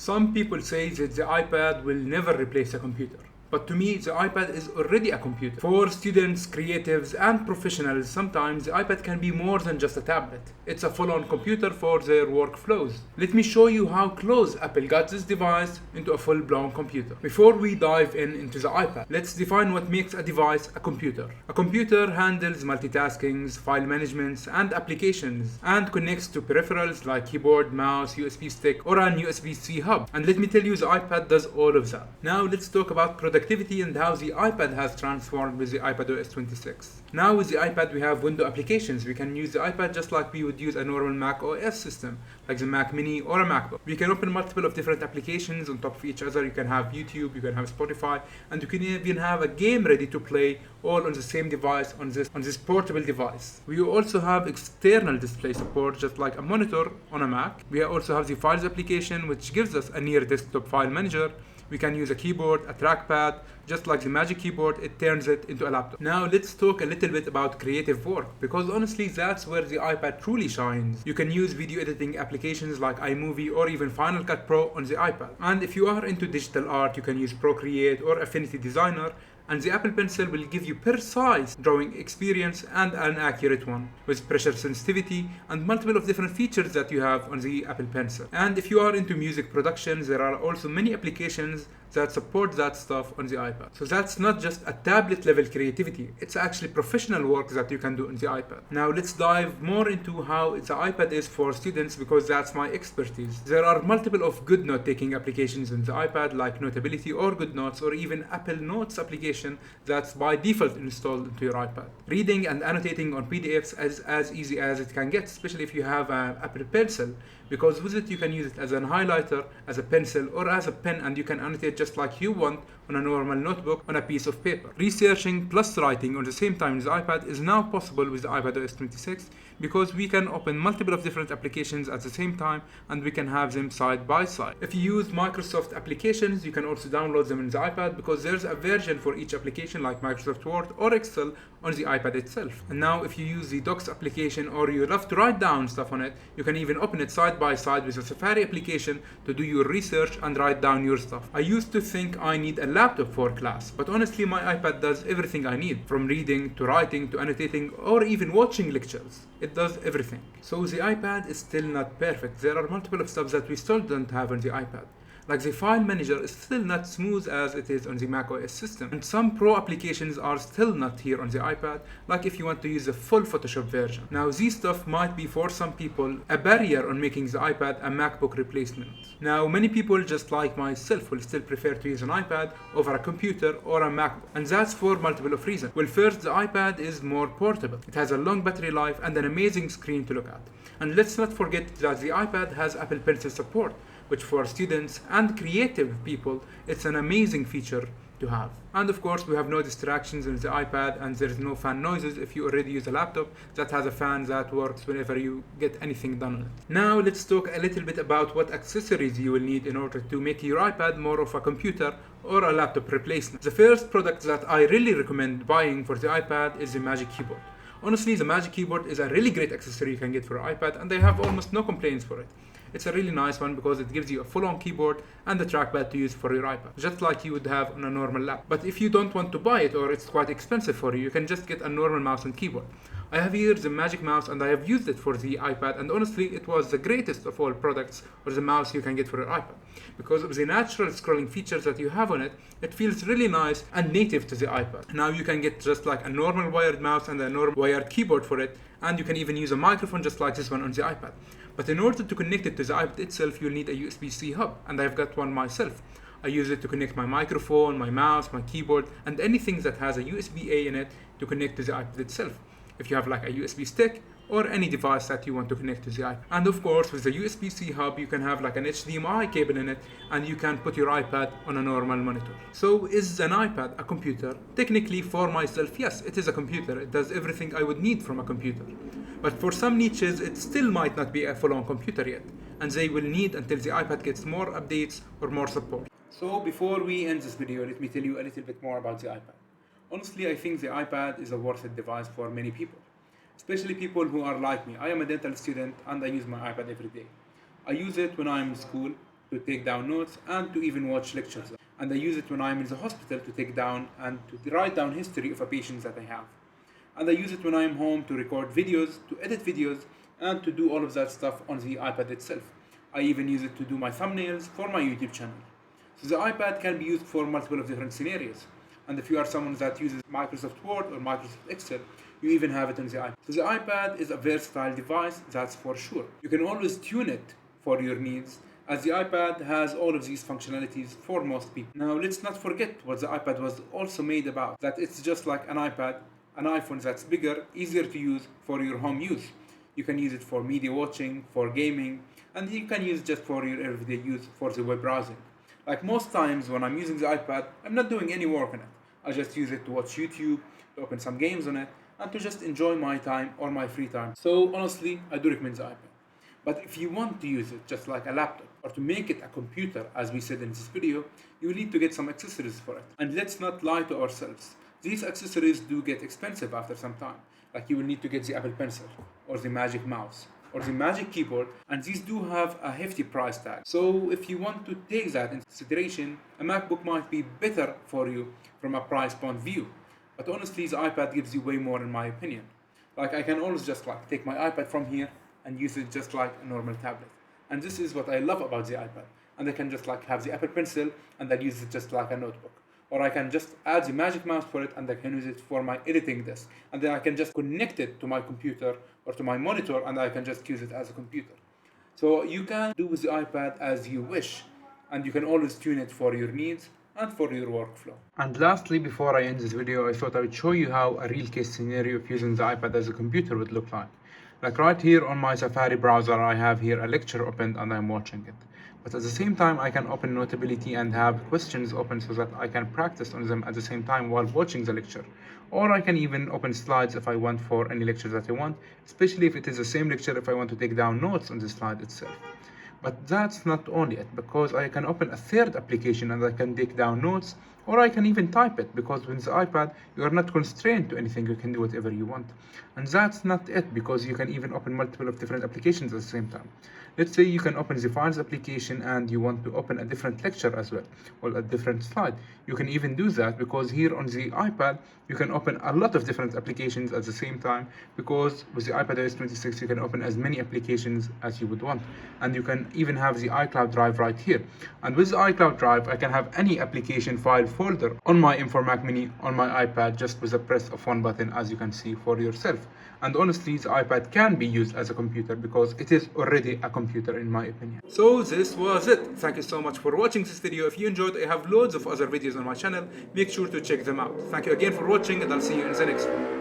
Some people say that the iPad will never replace a computer. But to me, the iPad is already a computer. For students, creatives, and professionals, sometimes the iPad can be more than just a tablet. It's a full-on computer for their workflows. Let me show you how close Apple got this device into a full-blown computer. Before we dive into the iPad, let's define what makes a device a computer. A computer handles multitasking, file management, and applications, and connects to peripherals like keyboard, mouse, USB stick, or an USB-C hub. And let me tell you, the iPad does all of that. Now let's talk about productivity and how the iPad has transformed with the iPadOS 26. Now with the iPad we have window applications. We can use the iPad just like we would use a normal Mac OS system, like the Mac Mini or a MacBook. We can open multiple of different applications on top of each other. You can have YouTube, you can have Spotify, and you can even have a game ready to play all on the same device, on this portable device. We also have external display support, just like a monitor on a Mac. We also have the Files application, which gives us a near desktop file manager. We can use a keyboard, a trackpad, just like the Magic Keyboard, it turns it into a laptop. Now let's talk a little bit about creative work, because honestly that's where the iPad truly shines. You can use video editing applications like iMovie or even Final Cut Pro on the iPad. And if you are into digital art, you can use Procreate or Affinity Designer, and the Apple Pencil will give you precise drawing experience and an accurate one, with pressure sensitivity and multiple of different features that you have on the Apple Pencil. And if you are into music production, there are also many applications that support that stuff on the iPad. So that's not just a tablet level creativity, it's actually professional work that you can do on the iPad. Now let's dive more into how the iPad is for students, because that's my expertise. There are multiple of good note-taking applications on the iPad like Notability or GoodNotes, or even Apple Notes application that's by default installed into your iPad. Reading and annotating on PDFs is as easy as it can get, especially if you have an Apple Pencil, because with it you can use it as a highlighter, as a pencil, or as a pen, and you can annotate just like you want on a normal notebook on a piece of paper. Researching plus writing on the same time with the iPad is now possible with the iPadOS 26, because we can open multiple of different applications at the same time and we can have them side by side. If you use Microsoft applications, you can also download them in the iPad, because there's a version for each application like Microsoft Word or Excel on the iPad itself. And now if you use the Docs application, or you love to write down stuff on it, you can even open it side by side with the Safari application to do your research and write down your stuff. I used to think I need a laptop for class, but honestly my iPad does everything I need, from reading to writing to annotating or even watching lectures. It does everything. So the iPad is still not perfect. There are multiple of stuff that we still don't have on the iPad. Like the file manager is still not smooth as it is on the macOS system, and some pro applications are still not here on the iPad, like if you want to use the full Photoshop version. Now this stuff might be for some people a barrier on making the iPad a MacBook replacement. Now many people, just like myself, will still prefer to use an iPad over a computer or a MacBook, and that's for multiple of reasons. Well, first, the iPad is more portable. It has a long battery life and an amazing screen to look at. And let's not forget that the iPad has Apple Pencil support, which for students and creative people, it's an amazing feature to have. And of course, we have no distractions in the iPad, and there's no fan noises if you already use a laptop that has a fan that works whenever you get anything done on it. Now let's talk a little bit about what accessories you will need in order to make your iPad more of a computer or a laptop replacement. The first product that I really recommend buying for the iPad is the Magic Keyboard. Honestly, the Magic Keyboard is a really great accessory you can get for your iPad, and I have almost no complaints for it. It's a really nice one because it gives you a full-on keyboard and a trackpad to use for your iPad, just like you would have on a normal laptop. But if you don't want to buy it, or it's quite expensive for you, you can just get a normal mouse and keyboard. I have here the Magic Mouse, and I have used it for the iPad, and honestly it was the greatest of all products or the mouse you can get for your iPad. Because of the natural scrolling features that you have on it, it feels really nice and native to the iPad. Now you can get just like a normal wired mouse and a normal wired keyboard for it, and you can even use a microphone just like this one on the iPad. But in order to connect it to the iPad itself, you'll need a USB-C hub, and I've got one myself. I use it to connect my microphone, my mouse, my keyboard, and anything that has a USB-A in it to connect to the iPad itself, if you have like a USB stick or any device that you want to connect to the iPad. And of course, with the USB-C hub, you can have like an HDMI cable in it, and you can put your iPad on a normal monitor. So is an iPad a computer? Technically, for myself, yes, it is a computer. It does everything I would need from a computer. But for some niches, it still might not be a full-on computer yet, and they will need until the iPad gets more updates or more support. So before we end this video, let me tell you a little bit more about the iPad. Honestly, I think the iPad is a worth it device for many people, especially people who are like me. I am a dental student and I use my iPad every day. I use it when I'm in school, to take down notes, and to even watch lectures. And I use it when I'm in the hospital to take down and to write down history of a patient that I have. And I use it when I'm home to record videos, to edit videos, and to do all of that stuff on the iPad itself. I even use it to do my thumbnails for my YouTube channel. So the iPad can be used for multiple of different scenarios. And if you are someone that uses Microsoft Word or Microsoft Excel, you even have it on the iPad. So the iPad is a versatile device, that's for sure. You can always tune it for your needs, as the iPad has all of these functionalities for most people. Now let's not forget what the iPad was also made about, that it's just like an iPad, an iPhone that's bigger, easier to use for your home use. You can use it for media watching, for gaming, and you can use it just for your everyday use for the web browsing. Like most times when I'm using the iPad, I'm not doing any work on it. I just use it to watch YouTube, to open some games on it, and to just enjoy my time or my free time. So honestly, I do recommend the iPad. But if you want to use it just like a laptop, or to make it a computer, as we said in this video, you will need to get some accessories for it. And let's not lie to ourselves. These accessories do get expensive after some time. Like you will need to get the Apple Pencil, or the Magic Mouse, or the Magic Keyboard, and these do have a hefty price tag. So if you want to take that into consideration, a MacBook might be better for you from a price point view. But honestly, the iPad gives you way more in my opinion. Like I can always just like take my iPad from here and use it just like a normal tablet. And this is what I love about the iPad. And I can just like have the Apple Pencil and I'll use it just like a notebook. Or I can just add the Magic Mouse for it and I can use it for my editing desk. And then I can just connect it to my computer or to my monitor and I can just use it as a computer. So you can do with the iPad as you wish. And you can always tune it for your needs and for your workflow. And lastly, before I end this video, I thought I would show you how a real case scenario of using the iPad as a computer would look like. Like right here on my Safari browser, I have here a lecture opened and I'm watching it. But at the same time, I can open Notability and have questions open so that I can practice on them at the same time while watching the lecture. Or I can even open slides if I want for any lecture that I want, especially if it is the same lecture if I want to take down notes on the slide itself. But that's not only it, because I can open a third application and I can take down notes, or I can even type it, because with the iPad you are not constrained to anything, you can do whatever you want. And that's not it, because you can even open multiple of different applications at the same time. Let's say you can open the Files application and you want to open a different lecture as well, or a different slide. You can even do that, because here on the iPad you can open a lot of different applications at the same time, because with the iPad OS 26 you can open as many applications as you would want. And you can even have the iCloud drive right here. And with the iCloud drive I can have any application file folder on my M4 Mac Mini on my iPad just with a press of one button, as you can see for yourself. And honestly, the iPad can be used as a computer because it is already a computer in my opinion. So this was it. Thank you so much for watching this video. If you enjoyed, I have loads of other videos on my channel. Make sure to check them out. Thank you again for watching and I'll see you in the next one.